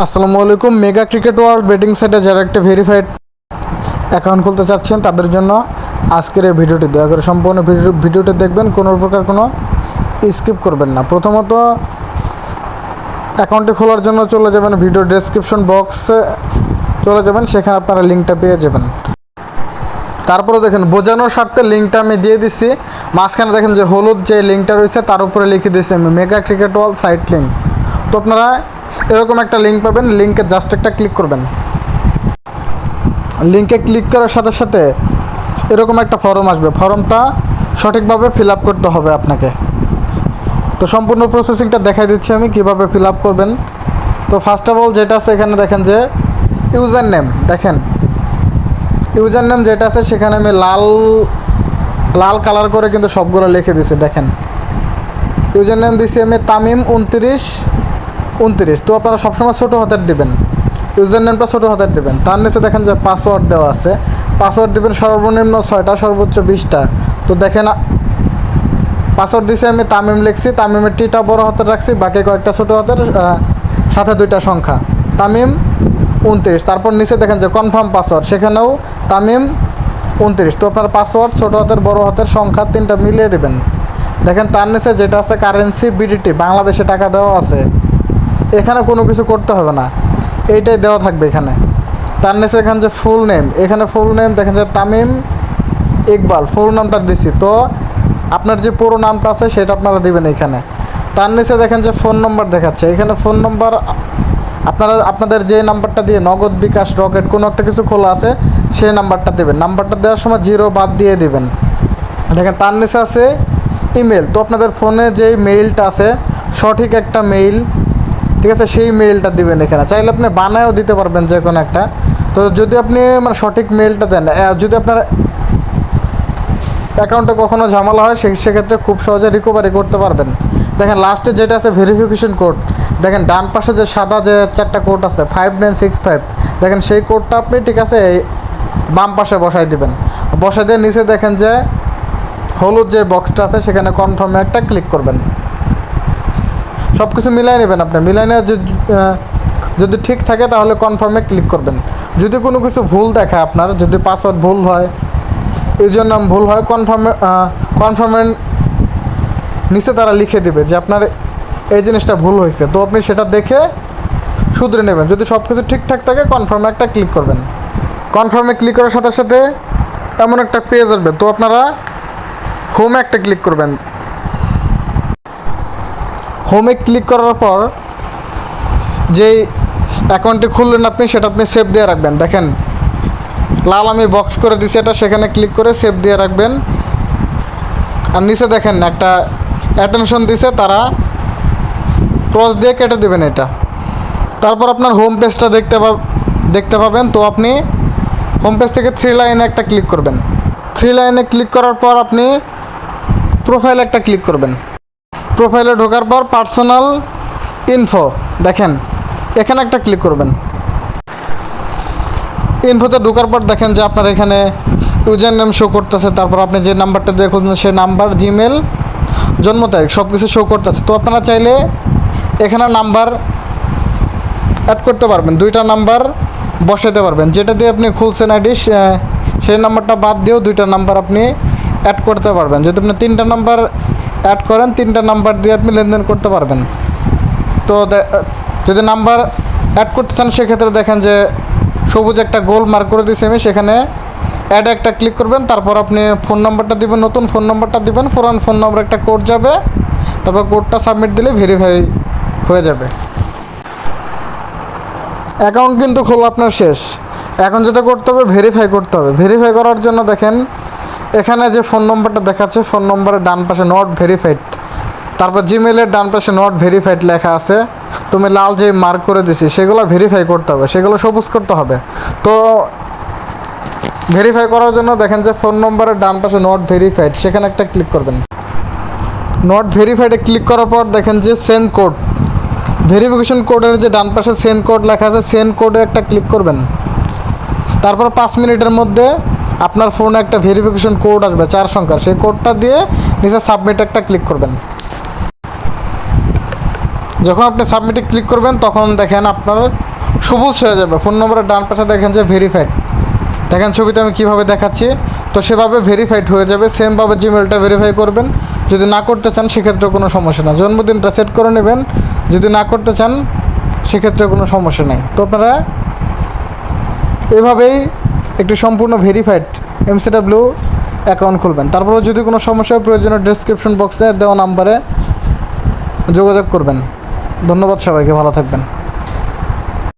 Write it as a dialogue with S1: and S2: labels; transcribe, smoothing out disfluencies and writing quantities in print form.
S1: আসসালামু আলাইকুম। Mega cricket world betting সাইটে যারা একটা ভেরিফাইড অ্যাকাউন্ট খুলতে চাচ্ছেন তাদের জন্য আজকের এই ভিডিওটি, দয়া করে সম্পূর্ণ ভিডিওটি দেখবেন, কোনো প্রকার কোনো স্কিপ করবেন না। প্রথমত অ্যাকাউন্টটি খোলার জন্য চলে যাবেন ভিডিও ডেসক্রিপশন বক্সে চলে যাবেন, সেখানে আপনারা লিঙ্কটা পেয়ে যাবেন। তারপরে দেখেন বোঝানোর স্বার্থে লিঙ্কটা আমি দিয়ে দিচ্ছি, মাঝখানে দেখেন যে হলুদ যে লিঙ্কটা রয়েছে তার উপরে লিখে দিচ্ছি আমি mega cricket world site link. তো আপনারা এরকম একটা লিঙ্ক পাবেন, লিঙ্কে জাস্ট একটা ক্লিক করবেন। লিঙ্কে ক্লিক করার সাথে সাথে এরকম একটা ফর্ম আসবে, ফর্মটা সঠিকভাবে ফিল আপ করতে হবে আপনাকে। তো সম্পূর্ণ প্রসেসিংটা দেখাই দিচ্ছি আমি কীভাবে ফিল আপ করবেন। তো ফার্স্ট অফ অল যেটা আছে এখানে দেখেন যে ইউজার নেম, দেখেন ইউজার নেম যেটা আছে সেখানে আমি লাল কালার করে কিন্তু সবগুলো লিখে দিছি। দেখেন ইউজার নেম দিছি আমি তামিম 29। তো আপনারা সবসময় ছোটো হাতের দেবেন, ইউজার নেমটা ছোটো হাতের দেবেন। তার নিচে দেখেন যে পাসওয়ার্ড দেওয়া আছে, পাসওয়ার্ড দেবেন সর্বনিম্ন 6টা, সর্বোচ্চ 20টা। তো দেখেন পাসওয়ার্ড দিছি আমি তামিম লিখছি, তামিমের টিটা বড় হাতের রাখছি, বাকি কয়েকটা ছোটো হাতের, সাথে 2টা সংখ্যা তামিম 29। তারপর নিচে দেখেন যে কনফার্ম পাসওয়ার্ড, সেখানেও তামিম 29। তো আপনার পাসওয়ার্ড ছোটো হাতের বড় হাতের সংখ্যা 3টা মিলিয়ে দেবেন। দেখেন তার নিচে যেটা আছে কারেন্সি বিডিটি, বাংলাদেশে টাকা দেওয়া আছে, এখানে কোনো কিছু করতে হবে না, এইটাই দেওয়া থাকবে এখানে। তার নিচে এখানে যে ফুল নেম, এখানে ফুল নেম দেখেন যে তামিম ইকবাল, ফুল নামটা দিছি। তো আপনার যে পুরো নামটা আছে সেটা আপনারা দিবেন এখানে। তার নিচে দেখেন যে ফোন নম্বর দেখাচ্ছে, এখানে ফোন নম্বর আপনাদের যে নাম্বারটা দিয়ে নগদ, বিকাশ, রকেট কোনো একটা কিছু খোলা আছে সেই নাম্বারটা দেবেন। নাম্বারটা দেওয়ার সময় 0 বাদ দিয়ে দিবেন। দেখেন তার নিচে আছে ইমেল, তো আপনাদের ফোনে যেই মেইলটা আছে সঠিক একটা মেইল, ঠিক আছে, সেই মেইলটা দিবেন এখানে। চাইলে আপনি বানায়ও দিতে পারবেন যে কোনো একটা। তো যদি আপনি মানে সঠিক মেইলটা দেন, যদি আপনার অ্যাকাউন্টে কখনো ঝামেলা হয় সেক্ষেত্রে খুব সহজে রিকভারি করতে পারবেন। দেখেন লাস্টে যেটা আছে ভেরিফিকেশন কোড, দেখেন ডান পাশে যে সাদা যে 4টা কোড আছে 5965, দেখেন সেই কোডটা আপনি, ঠিক আছে, বাম পাশে বসাই দিবেন। বসাই দিয়ে নিচে দেখেন যে হলুদ যে বক্সটা আছে সেখানে কনফার্মে একটা ক্লিক করবেন। সব কিছু মিলাই নেবেন আপনি, মিলাই নিয়ে যদি ঠিক থাকে তাহলে কনফার্মে ক্লিক করবেন। যদি কোনো কিছু ভুল দেখায় আপনার, যদি পাসওয়ার্ড ভুল হয়, ইউজার নাম ভুল হয়, কনফার্মের নিচে তারা লিখে দেবে যে আপনার এই জিনিসটা ভুল হয়েছে। তো আপনি সেটা দেখে শুধরে নেবেন। যদি সব কিছু ঠিকঠাক থাকে কনফার্মে একটা ক্লিক করবেন। কনফার্মে ক্লিক করার সাথে সাথে এমন একটা পেজ আসবে, তো আপনারা হোমে একটা ক্লিক করবেন। হোমে ক্লিক করার পর যেই অ্যাকাউন্টটি খুললেন আপনি, সেটা আপনি সেভ দিয়ে রাখবেন। দেখেন লাল আমি বক্স করে দিচ্ছি এটা, সেখানে ক্লিক করে সেভ দিয়ে রাখবেন। আর নিচে দেখেন একটা অ্যাটেনশন দিছে, তারা ক্রস দিয়ে কেটে দেবেন এটা। তারপর আপনার হোম পেজটা দেখতে পাবেন। তো আপনি হোম পেজ থেকে 3 লাইনে একটা ক্লিক করবেন। 3 লাইনে ক্লিক করার পর আপনি প্রোফাইলে একটা ক্লিক করবেন। প্রোফাইলে ঢোকার পর পার্সোনাল ইনফো, দেখেন এখানে একটা ক্লিক করবেন। ইনফোতে ঢোকার পর দেখেন যে আপনার এখানে ইউজার নেম শো করতেছে, তারপর আপনি যে নাম্বারটা দিয়ে খুঁজছেন সেই নাম্বার, জিমেল, জন্ম তারিখ সব কিছু শো করতেছে। তো আপনারা চাইলে এখানে নাম্বার অ্যাড করতে পারবেন, 2টা নাম্বার বসাতে পারবেন। যেটা দিয়ে আপনি খুলছেন আইডি সেই নাম্বারটা বাদ দিয়েও 2টা নাম্বার আপনি অ্যাড করতে পারবেন। যদি আপনি 3টা নাম্বার অ্যাড করেন, 3টা নাম্বার দিয়ে আপনি লেনদেন করতে পারবেন। তো যদি নাম্বার অ্যাড করতে চান সেক্ষেত্রে দেখেন যে সবুজ একটা গোল মার্ক করে দিয়েছি আমি, সেখানে অ্যাড একটা ক্লিক করবেন। তারপর আপনি ফোন নাম্বারটা দিবেন, নতুন ফোন নাম্বারটা দিবেন, পুরান ফোন নাম্বার একটা কোড যাবে, তারপর কোডটা সাবমিট দিলে ভেরিফাই হয়ে যাবে। অ্যাকাউন্ট কিন্তু খোলা আপনার শেষ। এখন যেটা করতে হবে ভেরিফাই করতে হবে। ভেরিফাই করার জন্য দেখেন এখানে যে ফোন নম্বরটা দেখাচ্ছে, ফোন নম্বরের ডান পাশে নট ভেরিফাইড, তারপর জিমেলের ডান পাশে নট ভেরিফাইড লেখা আছে। তুমি লাল যে মার্ক করে দিছি সেগুলো ভেরিফাই করতে হবে, সেগুলো সবুজ করতে হবে। তো ভেরিফাই করার জন্য দেখেন যে ফোন নম্বরের ডান পাশে নট ভেরিফাইড, সেখানে একটা ক্লিক করবেন। নট ভেরিফাইডে ক্লিক করার পর দেখেন যে সেন্ড কোড, ভেরিফিকেশন কোডের যে ডান পাশে সেন্ড কোড লেখা আছে, সেন্ড কোডে একটা ক্লিক করবেন। তারপর 5 মিনিটের মধ্যে আপনার ফোনে একটা ভেরিফিকেশন কোড আসবে 4 সংখ্যার, সেই কোডটা দিয়ে নিচে সাবমিট একটা ক্লিক করবেন। যখন আপনি সাবমিটে ক্লিক করবেন তখন দেখেন আপনার সবুজ হয়ে যাবে, ফোন নম্বরের ডান পাশে দেখেন যে ভেরিফাইড, দেখেন ছবিতে আমি কীভাবে দেখাচ্ছি, তো সেভাবে ভেরিফাইড হয়ে যাবে। সেমভাবে জিমেলটা ভেরিফাই করবেন, যদি না করতে চান সেক্ষেত্রে কোনো সমস্যা না। জন্মদিনটা সেট করে নেবেন, যদি না করতে চান সেক্ষেত্রে কোনো সমস্যা নেই। তো আপনারা এভাবেই একটি সম্পূর্ণ ভেরিফাইড MCW অ্যাকাউন্ট খুলবেন। তারপরে যদি কোনো সমস্যা প্রয়োজনীয় ডেসক্রিপশন বক্সে দেওয়া নাম্বারে যোগাযোগ করবেন। ধন্যবাদ সবাইকে, ভালো থাকবেন।